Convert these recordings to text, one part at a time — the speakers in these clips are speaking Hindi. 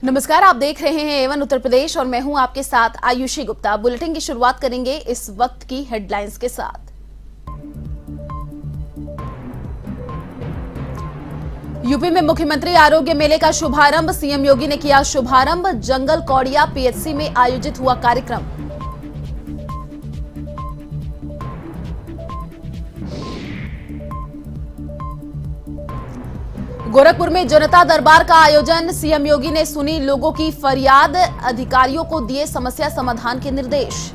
नमस्कार, आप देख रहे हैं एवन उत्तर प्रदेश और मैं हूं आपके साथ आयुषी गुप्ता। बुलेटिन की शुरुआत करेंगे इस वक्त की हेडलाइंस के साथ। यूपी में मुख्यमंत्री आरोग्य मेले का शुभारंभ, सीएम योगी ने किया शुभारंभ। जंगल कौड़िया पीएचसी में आयोजित हुआ कार्यक्रम। गोरखपुर में जनता दरबार का आयोजन, सीएम योगी ने सुनी लोगों की फरियाद, अधिकारियों को दिए समस्या समाधान के निर्देश।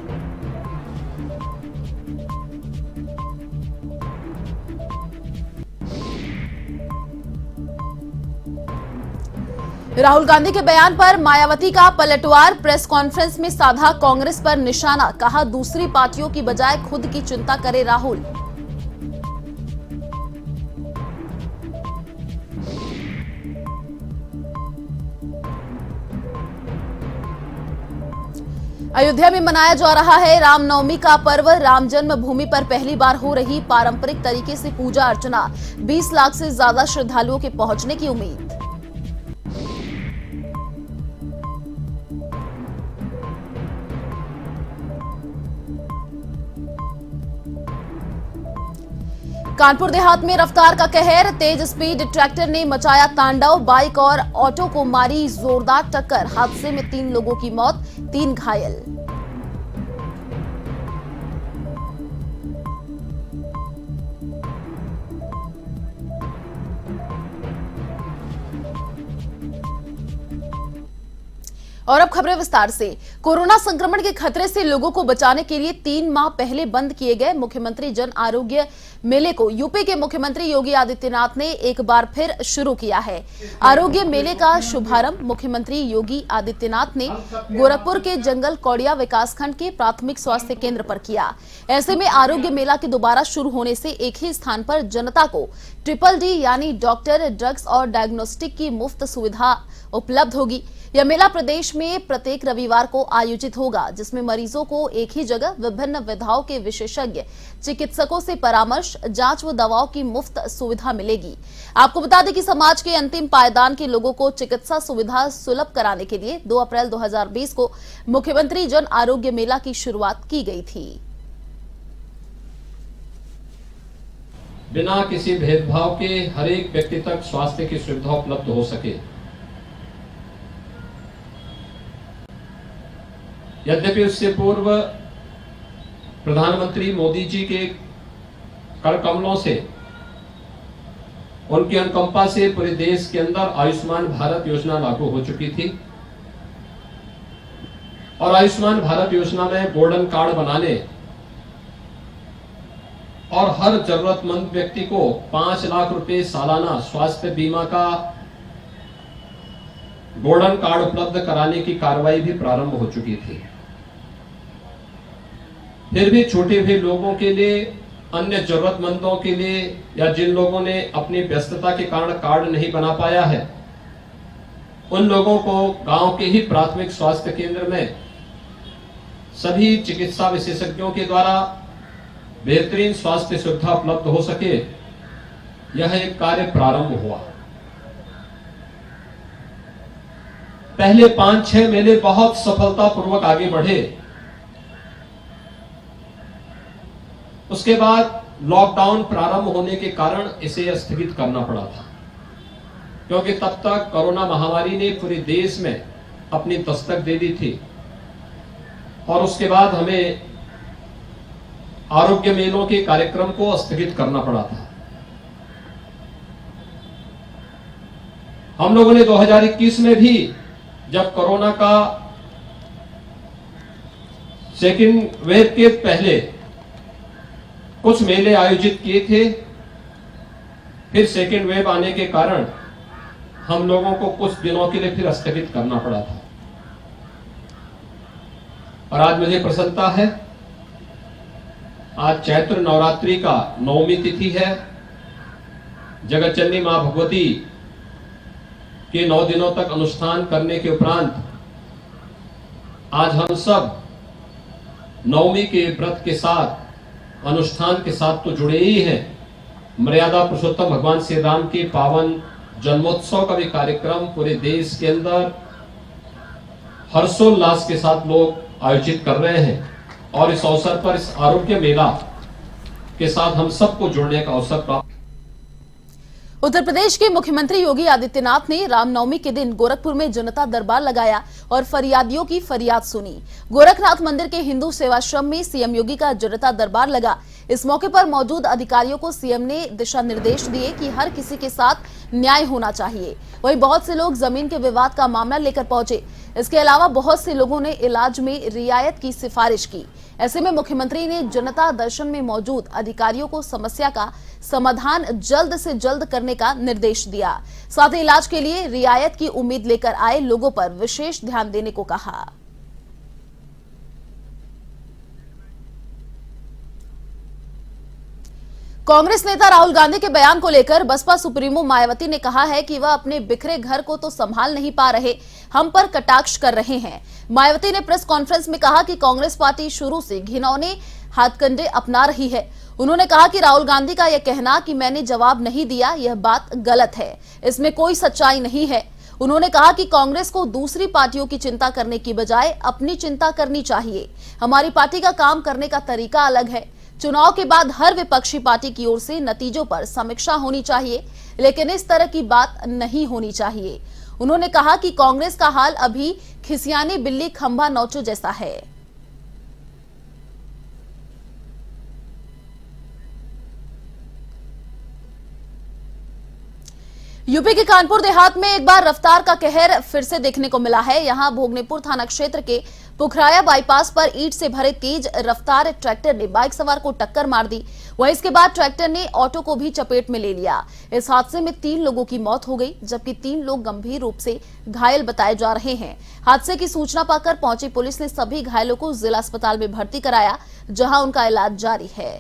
राहुल गांधी के बयान पर मायावती का पलटवार, प्रेस कॉन्फ्रेंस में साधा कांग्रेस पर निशाना, कहा दूसरी पार्टियों की बजाय खुद की चिंता करे राहुल। अयोध्या में मनाया जा रहा है रामनवमी का पर्व। राम जन्मभूमि पर पहली बार हो रही पारंपरिक तरीके से पूजा अर्चना, 20 लाख से ज्यादा श्रद्धालुओं के पहुंचने की उम्मीद। कानपुर देहात में रफ्तार का कहर, तेज स्पीड ट्रैक्टर ने मचाया तांडव, बाइक और ऑटो को मारी जोरदार टक्कर। हादसे में 3 लोगों की मौत, 3 घायल। और अब खबरें विस्तार से। कोरोना संक्रमण के खतरे से लोगों को बचाने के लिए 3 माह पहले बंद किए गए मुख्यमंत्री जन आरोग्य मेले को यूपी के मुख्यमंत्री योगी आदित्यनाथ ने एक बार फिर शुरू किया है। आरोग्य मेले का शुभारंभ मुख्यमंत्री योगी आदित्यनाथ ने गोरखपुर के जंगल कौड़िया विकासखंड के प्राथमिक स्वास्थ्य केंद्र पर किया। ऐसे में आरोग्य मेला के दोबारा शुरू होने से एक ही स्थान पर जनता को ट्रिपल डी यानी डॉक्टर, ड्रग्स और डायग्नोस्टिक की मुफ्त सुविधा उपलब्ध होगी। यह मेला प्रदेश में प्रत्येक रविवार को आयोजित होगा, जिसमें मरीजों को एक ही जगह विभिन्न विधाओं के विशेषज्ञ चिकित्सकों से परामर्श, जांच व दवाओं की मुफ्त सुविधा मिलेगी। आपको बता दें कि समाज के अंतिम पायदान के लोगों को चिकित्सा सुविधा सुलभ कराने के लिए 2 अप्रैल 2020 को मुख्यमंत्री जन आरोग्य मेला की शुरुआत की गई थी। बिना किसी भेदभाव के हर एक व्यक्ति तक स्वास्थ्य की सुविधा उपलब्ध हो सके। यद्यपि उससे पूर्व प्रधानमंत्री मोदी जी के कर कमलों से, उनकी अनुकंपा से पूरे देश के अंदर आयुष्मान भारत योजना लागू हो चुकी थी और आयुष्मान भारत योजना में गोल्डन कार्ड बनाने और हर जरूरतमंद व्यक्ति को 5 लाख रुपए सालाना स्वास्थ्य बीमा का गोल्डन कार्ड उपलब्ध कराने की कार्रवाई भी प्रारंभ हो चुकी थी। फिर भी छूटे हुए लोगों के लिए, अन्य जरूरतमंदों के लिए या जिन लोगों ने अपनी व्यस्तता के कारण कार्ड नहीं बना पाया है, उन लोगों को गांव के ही प्राथमिक स्वास्थ्य केंद्र में सभी चिकित्सा विशेषज्ञों के द्वारा बेहतरीन स्वास्थ्य सुविधा उपलब्ध हो सके, यह एक कार्य प्रारंभ हुआ। पहले 5-6 मेले बहुत सफलतापूर्वक आगे बढ़े। उसके बाद लॉकडाउन प्रारंभ होने के कारण इसे स्थगित करना पड़ा था, क्योंकि तब तक कोरोना महामारी ने पूरे देश में अपनी दस्तक दे दी थी और उसके बाद हमें आरोग्य मेलों के कार्यक्रम को स्थगित करना पड़ा था। हम लोगों ने 2021 में भी जब कोरोना का सेकेंड वेव के पहले कुछ मेले आयोजित किए थे, फिर सेकेंड वेव आने के कारण हम लोगों को कुछ दिनों के लिए फिर स्थगित करना पड़ा था। और आज मुझे प्रसन्नता है, आज चैत्र नवरात्रि का 9वीं तिथि है। जगतजननी मां भगवती के 9 दिनों तक अनुष्ठान करने के उपरांत आज हम सब 9वीं के व्रत के साथ, अनुष्ठान के साथ तो जुड़े ही हैं। मर्यादा पुरुषोत्तम भगवान श्री राम के पावन जन्मोत्सव का भी कार्यक्रम पूरे देश के अंदर हर्षोल्लास के साथ लोग आयोजित कर रहे हैं और इस अवसर पर इस आरोग्य मेला के साथ हम सबको जुड़ने का अवसर प्राप्त। उत्तर प्रदेश के मुख्यमंत्री योगी आदित्यनाथ ने रामनवमी के दिन गोरखपुर में जनता दरबार लगाया और फरियादियों की फरियाद सुनी। गोरखनाथ मंदिर के हिंदू सेवाश्रम में सीएम योगी का जनता दरबार लगा। इस मौके पर मौजूद अधिकारियों को सीएम ने दिशा निर्देश दिए कि हर किसी के साथ न्याय होना चाहिए। वहीं बहुत से लोग जमीन के विवाद का मामला लेकर पहुंचे। इसके अलावा बहुत से लोगों ने इलाज में रियायत की सिफारिश की। ऐसे में मुख्यमंत्री ने जनता दर्शन में मौजूद अधिकारियों को समस्या का समाधान जल्द से जल्द करने का निर्देश दिया। साथ ही इलाज के लिए रियायत की उम्मीद लेकर आए लोगों पर विशेष ध्यान देने को कहा। कांग्रेस नेता राहुल गांधी के बयान को लेकर बसपा सुप्रीमो मायावती ने कहा है कि वह अपने बिखरे घर को तो संभाल नहीं पा रहे, हम पर कटाक्ष कर रहे हैं। मायावती ने प्रेस कॉन्फ्रेंस में कहा कि कांग्रेस पार्टी शुरू से घिनौने हाथकंडे अपना रही है। उन्होंने कहा कि राहुल गांधी का यह कहना कि मैंने जवाब नहीं दिया, यह बात गलत है, इसमें कोई सच्चाई नहीं है। उन्होंने कहा कि कांग्रेस को दूसरी पार्टियों की चिंता करने की बजाय अपनी चिंता करनी चाहिए। हमारी पार्टी का काम करने का तरीका अलग है। चुनाव के बाद हर विपक्षी पार्टी की ओर से नतीजों पर समीक्षा होनी चाहिए, लेकिन इस तरह की बात नहीं होनी चाहिए। उन्होंने कहा कि कांग्रेस का हाल अभी खिसियानी बिल्ली खंभा नौचो जैसा है। यूपी के कानपुर देहात में एक बार रफ्तार का कहर फिर से देखने को मिला है। यहां भोगनेपुर थाना क्षेत्र के पुखराया बाईपास पर ईंट से भरे तेज रफ्तार ट्रैक्टर ने बाइक सवार को टक्कर मार दी। वहीं इसके बाद ट्रैक्टर ने ऑटो को भी चपेट में ले लिया। इस हादसे में 3 लोगों की मौत हो गई, जबकि 3 लोग गंभीर रूप से घायल बताए जा रहे हैं। हादसे की सूचना पाकर पहुंची पुलिस ने सभी घायलों को जिला अस्पताल में भर्ती कराया, जहां उनका इलाज जारी है।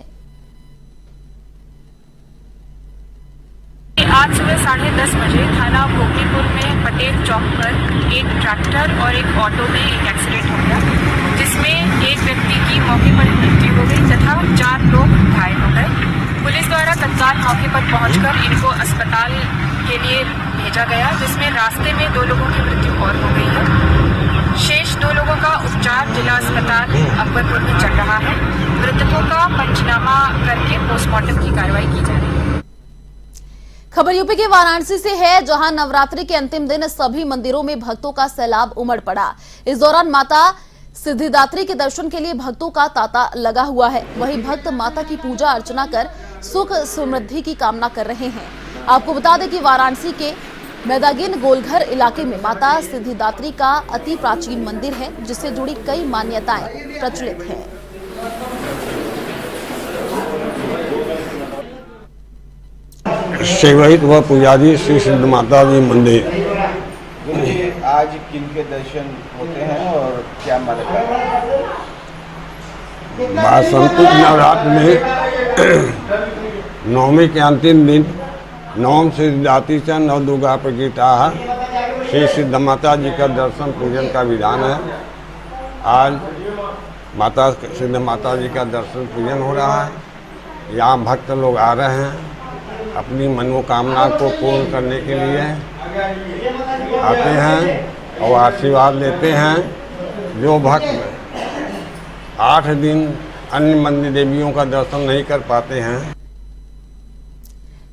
आज सुबह 10:30 बजे थाना भोगनेपुर में पटेल चौक पर एक ट्रैक्टर और एक ऑटो में एक एक्सीडेंट हो गया, जिसमें एक व्यक्ति की मौके पर मृत्यु हो गई तथा 4 लोग घायल हो गए। पुलिस द्वारा तत्काल मौके पर पहुंचकर इनको अस्पताल के लिए भेजा गया, जिसमें रास्ते में 2 लोगों की मृत्यु और हो गई है। शेष 2 लोगों का उपचार जिला अस्पताल अकबरपुर में चल रहा है। मृतकों का पंचनामा करके पोस्टमार्टम की कार्रवाई की जा रही है। खबर यूपी के वाराणसी से है, जहां नवरात्रि के अंतिम दिन सभी मंदिरों में भक्तों का सैलाब उमड़ पड़ा। इस दौरान माता सिद्धिदात्री के दर्शन के लिए भक्तों का तांता लगा हुआ है। वहीं भक्त माता की पूजा अर्चना कर सुख समृद्धि की कामना कर रहे हैं। आपको बता दें कि वाराणसी के मैदागिन गोलघर इलाके में माता सिद्धिदात्री का अति प्राचीन मंदिर है, जिससे जुड़ी कई मान्यताएं प्रचलित हैं। सेवाहित व पुजारी श्री सिद्ध माता जी मंदिर। आज किनके दर्शन होते हैं और क्या मान्यता है? बासंत नवरात्र में नवमी के अंतिम दिन नवम सिद्धिदात्री च नव दुर्गा प्रकृता श्री सिद्ध माता जी का दर्शन पूजन का विधान है। आज माता सिद्ध माता जी का दर्शन पूजन हो रहा है। यहाँ भक्त लोग आ रहे हैं, अपनी मनोकामना को पूर्ण करने के लिए आते हैं और आशीर्वाद लेते हैं। जो भक्त 8 दिन अन्य मंदिर देवियों का दर्शन नहीं कर पाते हैं।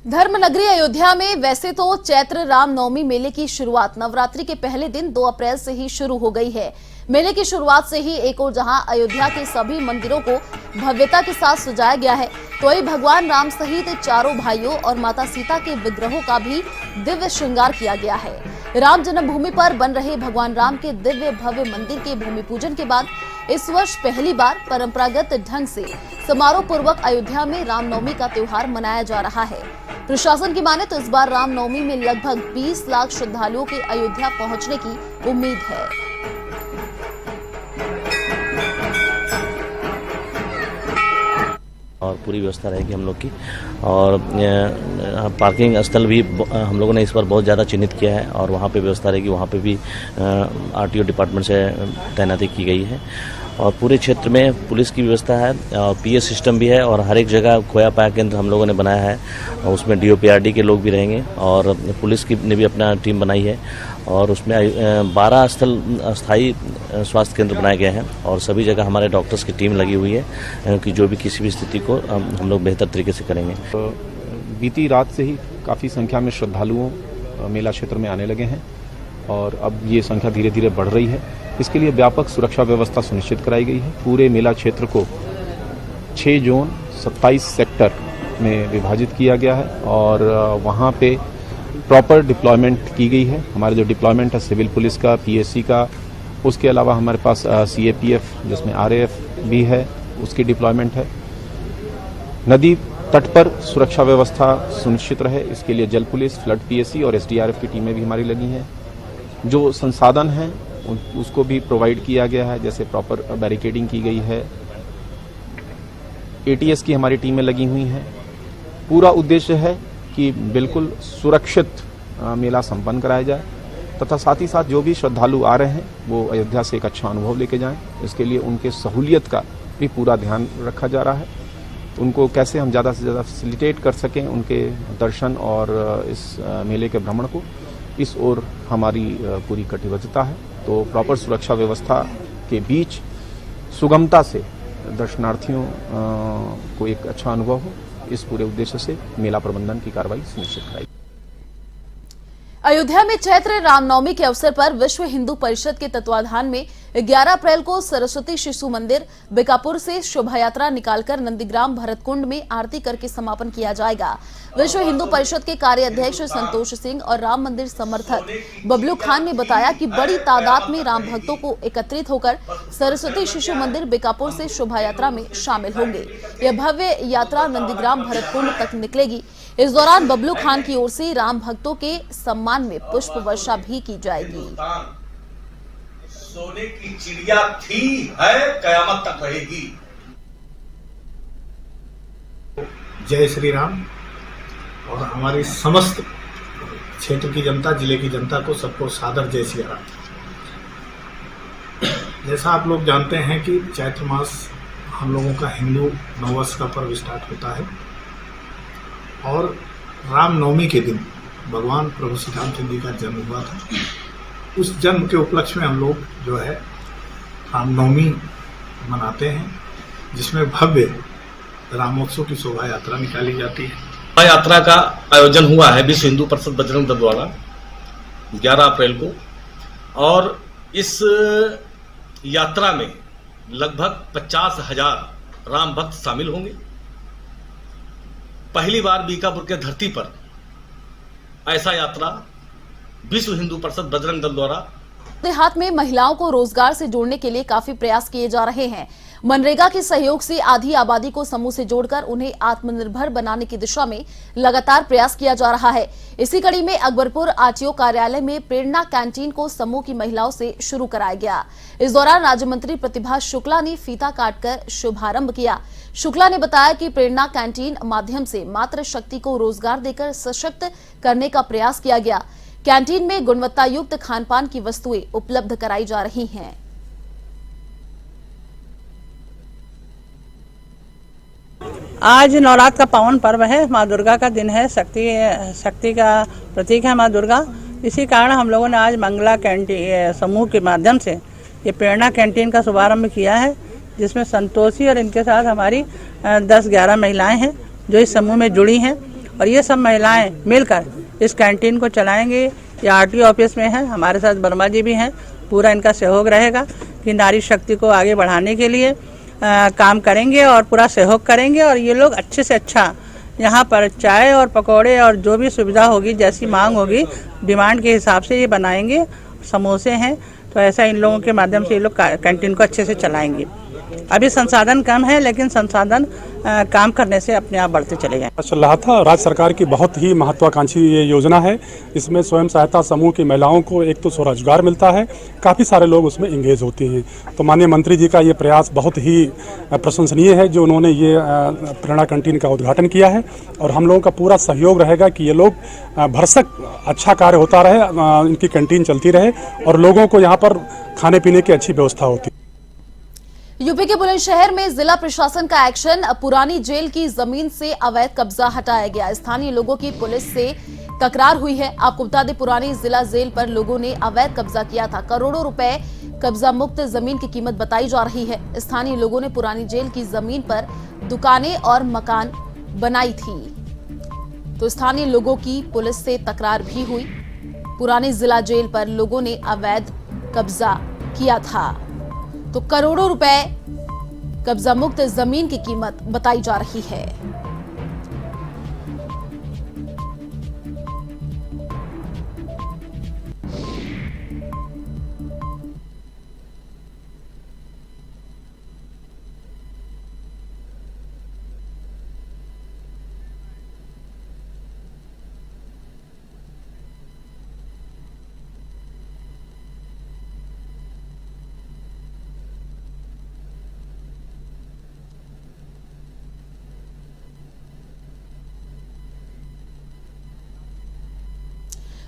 धर्मनगरी अयोध्या में वैसे तो चैत्र रामनवमी मेले की शुरुआत नवरात्रि के पहले दिन 2 अप्रैल से ही शुरू हो गई है। मेले की शुरुआत से ही एक ओर जहां अयोध्या के सभी मंदिरों को भव्यता के साथ सजाया गया है, तो वही भगवान राम सहित चारों भाइयों और माता सीता के विग्रहों का भी दिव्य श्रृंगार किया गया है। राम जन्मभूमि पर बन रहे भगवान राम के दिव्य भव्य मंदिर के भूमि पूजन के बाद इस वर्ष पहली बार परंपरागत ढंग से समारोह पूर्वक अयोध्या में रामनवमी का त्योहार मनाया जा रहा है। प्रशासन की माने तो इस बार रामनवमी में लगभग 20 लाख श्रद्धालुओं के अयोध्या पहुंचने की उम्मीद है। और पूरी व्यवस्था रहेगी हम लोग की। और पार्किंग स्थल भी हम लोगों ने इस बार बहुत ज़्यादा चिन्हित किया है और वहाँ पे व्यवस्था रहेगी, वहाँ पे भी आरटीओ डिपार्टमेंट से तैनाती की गई है। और पूरे क्षेत्र में पुलिस की व्यवस्था है और पीएस सिस्टम भी है और हर एक जगह खोया पाया केंद्र हम लोगों ने बनाया है और उसमें डीओपीआरडी के लोग भी रहेंगे और पुलिस की ने भी अपना टीम बनाई है और उसमें 12 स्थायी स्वास्थ्य केंद्र बनाए गए हैं और सभी जगह हमारे डॉक्टर्स की टीम लगी हुई है कि जो भी किसी भी स्थिति को हम लोग बेहतर तरीके से करेंगे। बीती रात से ही काफ़ी संख्या में श्रद्धालुओं मेला क्षेत्र में आने लगे हैं और अब ये संख्या धीरे धीरे बढ़ रही है। इसके लिए व्यापक सुरक्षा व्यवस्था सुनिश्चित कराई गई है। पूरे मेला क्षेत्र को 6 जोन 27 सेक्टर में विभाजित किया गया है और वहाँ पे प्रॉपर डिप्लॉयमेंट की गई है। हमारे जो डिप्लॉयमेंट है सिविल पुलिस का, पीएससी का, उसके अलावा हमारे पास सीएपीएफ जिसमें आरएएफ भी है, उसकी डिप्लॉयमेंट है। नदी तट पर सुरक्षा व्यवस्था सुनिश्चित रहे, इसके लिए जल पुलिस, फ्लड पीएससी और एसडीआरएफ की टीमें भी हमारी लगी हैं। जो संसाधन हैं उसको भी प्रोवाइड किया गया है, जैसे प्रॉपर बैरिकेडिंग की गई है, एटीएस की हमारी टीमें लगी हुई हैं। पूरा उद्देश्य है कि बिल्कुल सुरक्षित मेला संपन्न कराया जाए तथा साथ ही साथ जो भी श्रद्धालु आ रहे हैं वो अयोध्या से एक अच्छा अनुभव लेके जाएं। इसके लिए उनके सहूलियत का भी पूरा ध्यान रखा जा रहा है। उनको कैसे हम ज़्यादा से ज़्यादा फैसिलिटेट कर सकें उनके दर्शन और इस मेले के भ्रमण को, इस ओर हमारी पूरी कटिबद्धता है। तो प्रॉपर सुरक्षा व्यवस्था के बीच सुगमता से दर्शनार्थियों को एक अच्छा अनुभव हो, इस पूरे उद्देश्य से मेला प्रबंधन की कार्रवाई सुनिश्चित कराई। अयोध्या में चैत्र रामनवमी के अवसर पर विश्व हिंदू परिषद के तत्वाधान में 11 अप्रैल को सरस्वती शिशु मंदिर बीकापुर से शोभा यात्रा निकालकर नंदीग्राम भरतकुंड में आरती करके समापन किया जाएगा। विश्व हिंदू परिषद के कार्याध्यक्ष संतोष सिंह और राम मंदिर समर्थक बबलू खान ने बताया कि बड़ी तादाद में राम भक्तों को एकत्रित होकर सरस्वती शिशु मंदिर बीकापुर से शोभा यात्रा में शामिल होंगे। यह भव्य यात्रा नंदीग्राम भरतकुंड तक निकलेगी। इस दौरान बबलू खान की ओर से राम भक्तों के सम्मान में पुष्प वर्षा भी की जाएगी। सोने की चिड़िया थी, है, कयामत तक रहेगी। जय श्री राम। और हमारी समस्त क्षेत्र की जनता, जिले की जनता को सबको सादर जय श्री राम। जैसा आप लोग जानते हैं कि चैत्र मास हम लोगों का हिंदू नववर्ष का पर्व स्टार्ट होता है और रामनवमी के दिन भगवान प्रभु श्री रामचंद्र जी का जन्म हुआ था। उस जन्म के उपलक्ष्य में हम लोग जो है रामनवमी मनाते हैं, जिसमें भव्य रामोत्सव की शोभा यात्रा निकाली जाती है। यात्रा का आयोजन हुआ है विश्व हिंदू परिषद बजरंग दल द्वारा 11 अप्रैल को और इस यात्रा में लगभग 50,000 राम भक्त शामिल होंगे। पहली बार बीकापुर के धरती पर ऐसा यात्रा विश्व हिंदू परिषद बजरंग दल द्वारा। देहात में महिलाओं को रोजगार से जोड़ने के लिए काफी प्रयास किए जा रहे हैं। मनरेगा के सहयोग से आधी आबादी को समूह से जोड़कर उन्हें आत्मनिर्भर बनाने की दिशा में लगातार प्रयास किया जा रहा है। इसी कड़ी में अकबरपुर आरटीओ कार्यालय में प्रेरणा कैंटीन को समूह की महिलाओं से शुरू कराया गया। इस दौरान राज्य मंत्री प्रतिभा शुक्ला ने फीता काटकर शुभारंभ किया। शुक्ला ने बताया कि प्रेरणा कैंटीन माध्यम से मातृ शक्ति को रोजगार देकर सशक्त करने का प्रयास किया गया। कैंटीन में गुणवत्ता युक्त खानपान की वस्तुएं उपलब्ध कराई जा रही हैं। आज नवरात्र का पावन पर्व है, माँ दुर्गा का दिन है, शक्ति का प्रतीक है माँ दुर्गा। इसी कारण हम लोगों ने आज मंगला कैंटीन समूह के माध्यम से ये प्रेरणा कैंटीन का शुभारंभ किया है, जिसमें संतोषी और इनके साथ हमारी 10-11 महिलाएं हैं जो इस समूह में जुड़ी हैं और ये सब महिलाएं मिलकर इस कैंटीन को चलाएंगे। ये आरटीओ ऑफिस में है, हमारे साथ वर्मा जी भी हैं। पूरा इनका सहयोग रहेगा कि नारी शक्ति को आगे बढ़ाने के लिए काम करेंगे और पूरा सहयोग करेंगे और ये लोग अच्छे से अच्छा यहाँ पर चाय और पकौड़े और जो भी सुविधा होगी, जैसी मांग होगी, डिमांड के हिसाब से ये बनाएंगे। समोसे हैं तो ऐसा इन लोगों के माध्यम से ये लोग कैंटीन को अच्छे से चलाएंगे। अभी संसाधन कम है, लेकिन संसाधन काम करने से अपने आप बढ़ते चले जाएं। चल रहा था। राज्य सरकार की बहुत ही महत्वाकांक्षी ये योजना है। इसमें स्वयं सहायता समूह की महिलाओं को एक तो स्वरोजगार मिलता है, काफ़ी सारे लोग उसमें इंगेज होते हैं। तो माननीय मंत्री जी का ये प्रयास बहुत ही प्रशंसनीय है जो उन्होंने ये प्रेरणा कैंटीन का उद्घाटन किया है, और हम लोगों का पूरा सहयोग रहेगा कि ये लोग भरसक अच्छा कार्य होता रहे, इनकी कैंटीन चलती रहे और लोगों को यहाँ पर खाने पीने की अच्छी व्यवस्था होती। यूपी के बुलंदशहर में जिला प्रशासन का एक्शन, पुरानी जेल की जमीन से अवैध कब्जा हटाया गया। स्थानीय लोगों की पुलिस से तकरार हुई है। आपको बता दें, पुरानी जिला जेल पर लोगों ने अवैध कब्जा किया था। करोड़ों रुपए कब्जा मुक्त जमीन की कीमत बताई जा रही है। स्थानीय लोगों ने पुरानी जेल की जमीन पर दुकानें और मकान बनाई थी, तो स्थानीय लोगों की पुलिस से तकरार भी हुई। पुरानी जिला जेल पर लोगों ने अवैध कब्जा किया था, तो करोड़ों रुपए कब्जा मुक्त जमीन की कीमत बताई जा रही है।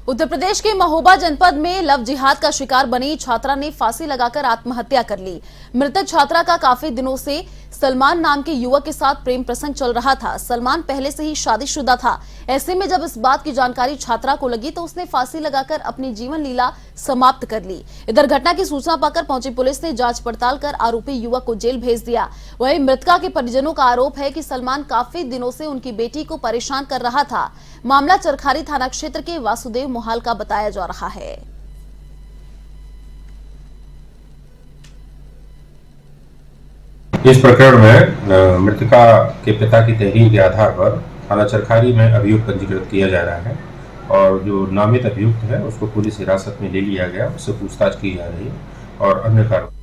उत्तर प्रदेश के महोबा जनपद में लव जिहाद का शिकार बनी छात्रा ने फांसी लगाकर आत्महत्या कर ली। मृतक छात्रा का काफी दिनों से सलमान नाम के युवक के साथ प्रेम प्रसंग चल रहा था। सलमान पहले से ही शादीशुदा था। ऐसे में जब इस बात की जानकारी छात्रा को लगी तो उसने फांसी लगाकर अपनी जीवन लीला समाप्त कर ली। इधर घटना की सूचना पाकर पहुंची पुलिस ने जांच पड़ताल कर आरोपी युवक को जेल भेज दिया। वहीं मृतका के परिजनों का आरोप है कि सलमान काफी दिनों से उनकी बेटी को परेशान कर रहा था। मामला चरखारी थाना क्षेत्र के वासुदेव मोहाल का बताया जा रहा है। इस प्रकरण में मृतका के पिता की तहरीर के आधार पर थाना चरखारी में अभियुक्त पंजीकृत किया जा रहा है, और जो नामित अभियुक्त है उसको पुलिस हिरासत में ले लिया गया, उससे पूछताछ की जा रही है और अन्य कार्रवाई।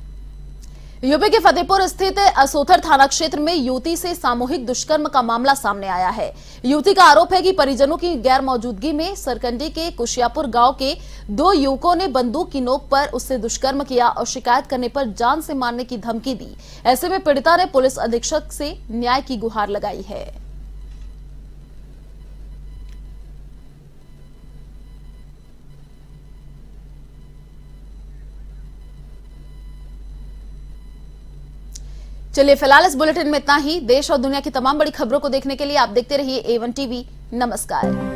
यूपी के फतेहपुर स्थित असोथर थाना क्षेत्र में युवती से सामूहिक दुष्कर्म का मामला सामने आया है। युवती का आरोप है कि परिजनों की गैर मौजूदगी में सरकंडी के कुशियापुर गांव के 2 युवकों ने बंदूक की नोक पर उससे दुष्कर्म किया और शिकायत करने पर जान से मारने की धमकी दी। ऐसे में पीड़िता ने पुलिस अधीक्षक से न्याय की गुहार लगाई है। चलिए फिलहाल इस बुलेटिन में इतना ही। देश और दुनिया की तमाम बड़ी खबरों को देखने के लिए आप देखते रहिए A1 TV। नमस्कार।